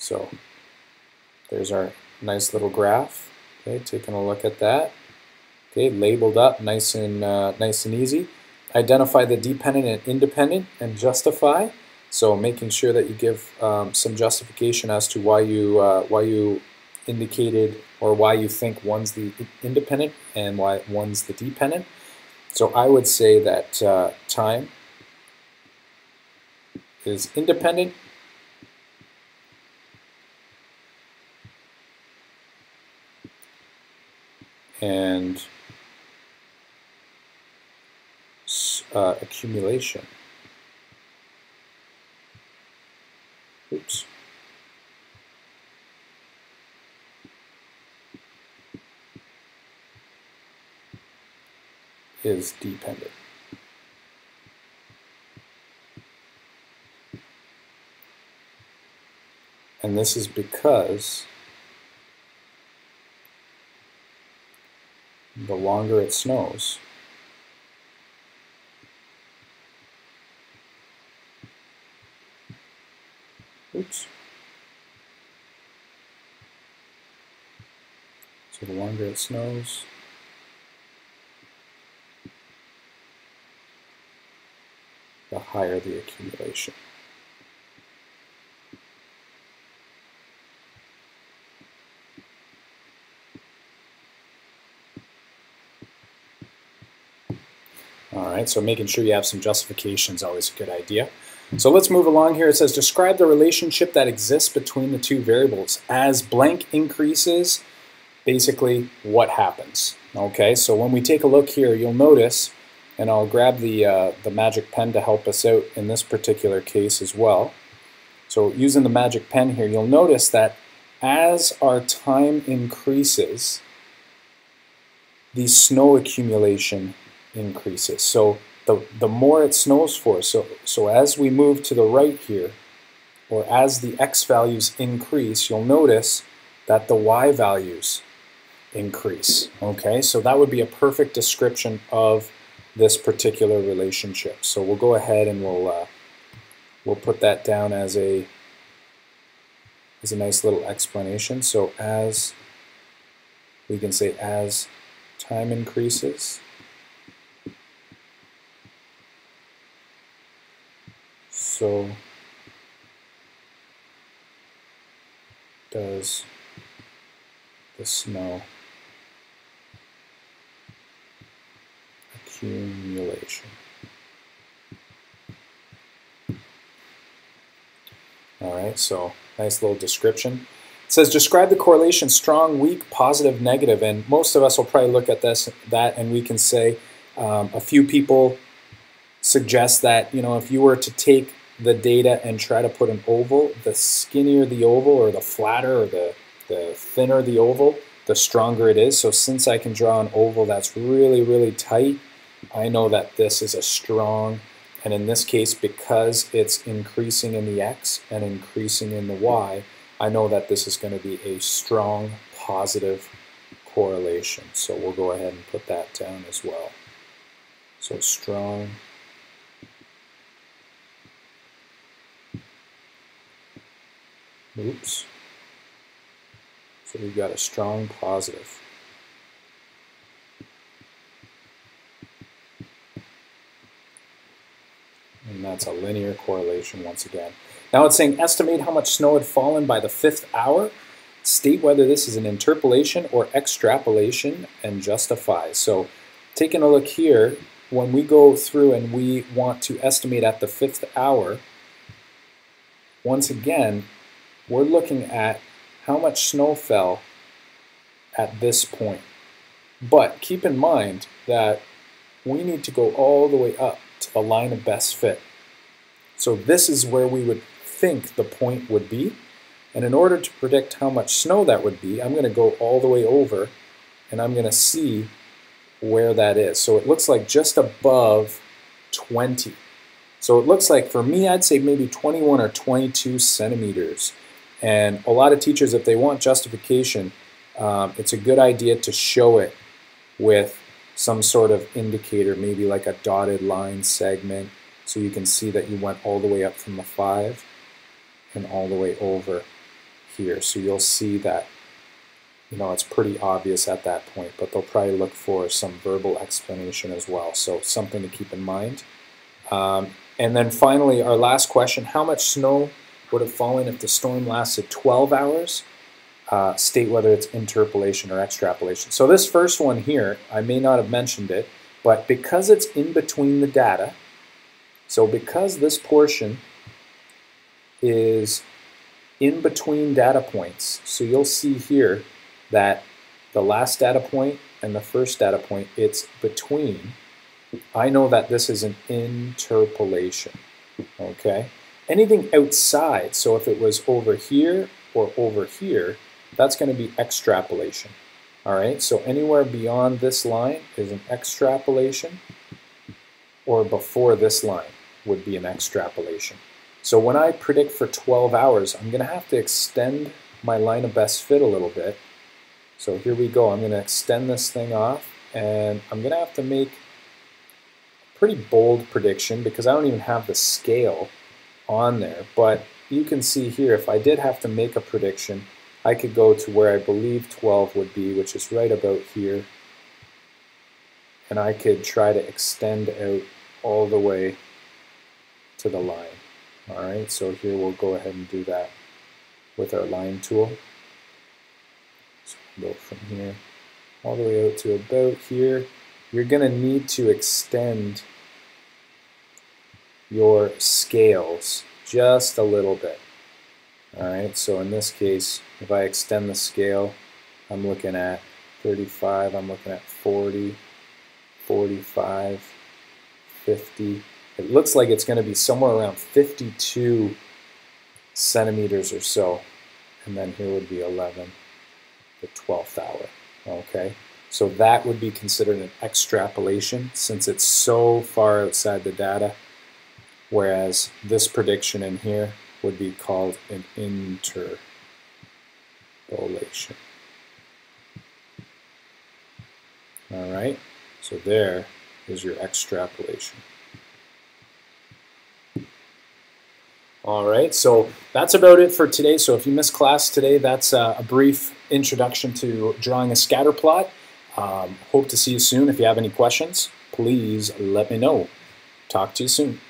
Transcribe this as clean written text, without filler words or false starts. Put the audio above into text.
So there's our nice little graph. Okay, taking a look at that. Okay, labeled up, nice and easy. Identify the dependent and independent and justify. So making sure that you give some justification as to why you indicated or why you think one's the independent and why one's the dependent. So I would say that time is independent and accumulation. Oops. Is dependent. And this is because the longer it snows, oops. So the longer it snows, the higher the accumulation. All right, so making sure you have some justification is always a good idea. So let's move along here. It says, describe the relationship that exists between the two variables. As blank increases, basically what happens. Okay, so when we take a look here, you'll notice, and I'll grab the magic pen to help us out in this particular case as well. So using the magic pen here, you'll notice that as our time increases, the snow accumulation increases. So the more it snows for, so as we move to the right here, or as the x values increase, you'll notice that the y values increase. Okay, so that would be a perfect description of this particular relationship. So we'll go ahead and we'll put that down as a nice little explanation. So as we can say, as time increases, so does the snow accumulation. All right, so nice little description. It says, describe the correlation strong, weak, positive, negative, and most of us will probably look at that, and we can say a few people suggest that, you know, if you were to take the data and try to put an oval, the skinnier the oval, or the flatter, or the thinner the oval, the stronger it is. So since I can draw an oval that's really, really tight, I know that this is a strong, and in this case, because it's increasing in the x and increasing in the y, I know that this is going to be a strong positive correlation. So we'll go ahead and put that down as well. So strong oops. So we've got a strong positive. And that's a linear correlation once again. Now it's saying estimate how much snow had fallen by the 5th hour. State whether this is an interpolation or extrapolation and justify. So taking a look here, when we go through and we want to estimate at the 5th hour, once again, we're looking at how much snow fell at this point. But keep in mind that we need to go all the way up to the line of best fit. So this is where we would think the point would be. And in order to predict how much snow that would be, I'm going to go all the way over and I'm going to see where that is. So it looks like just above 20. So it looks like, for me, I'd say maybe 21 or 22 centimeters. And a lot of teachers, if they want justification, it's a good idea to show it with some sort of indicator, maybe like a dotted line segment, so you can see that you went all the way up from the 5 and all the way over here. So you'll see that, it's pretty obvious at that point, but they'll probably look for some verbal explanation as well. So something to keep in mind. And then finally, our last question, how much snow would have fallen if the storm lasted 12 hours? State whether it's interpolation or extrapolation. So this first one here, I may not have mentioned it, but because it's in between the data, so because this portion is in between data points, so you'll see here that the last data point and the first data point, it's between. I know that this is an interpolation, okay? Anything outside, so if it was over here or over here, that's going to be extrapolation, all right? So anywhere beyond this line is an extrapolation, or before this line would be an extrapolation. So when I predict for 12 hours, I'm going to have to extend my line of best fit a little bit. So here we go. I'm going to extend this thing off, and I'm going to have to make a pretty bold prediction because I don't even have the scale on there. But you can see here, if I did have to make a prediction, I could go to where I believe 12 would be, which is right about here. And I could try to extend out all the way to the line. All right, so here we'll go ahead and do that with our line tool. So we'll go from here all the way out to about here. You're going to need to extend your scales just a little bit. All right, so in this case, if I extend the scale, I'm looking at 35, I'm looking at 40, 45, 50. It looks like it's going to be somewhere around 52 centimeters or so. And then here would be 11, the 12th hour. Okay, so that would be considered an extrapolation since it's so far outside the data, whereas this prediction in here would be called an interpolation. All right, so there is your extrapolation. All right, so that's about it for today. So if you missed class today, that's a brief introduction to drawing a scatter plot. Hope to see you soon. If you have any questions, please let me know. Talk to you soon.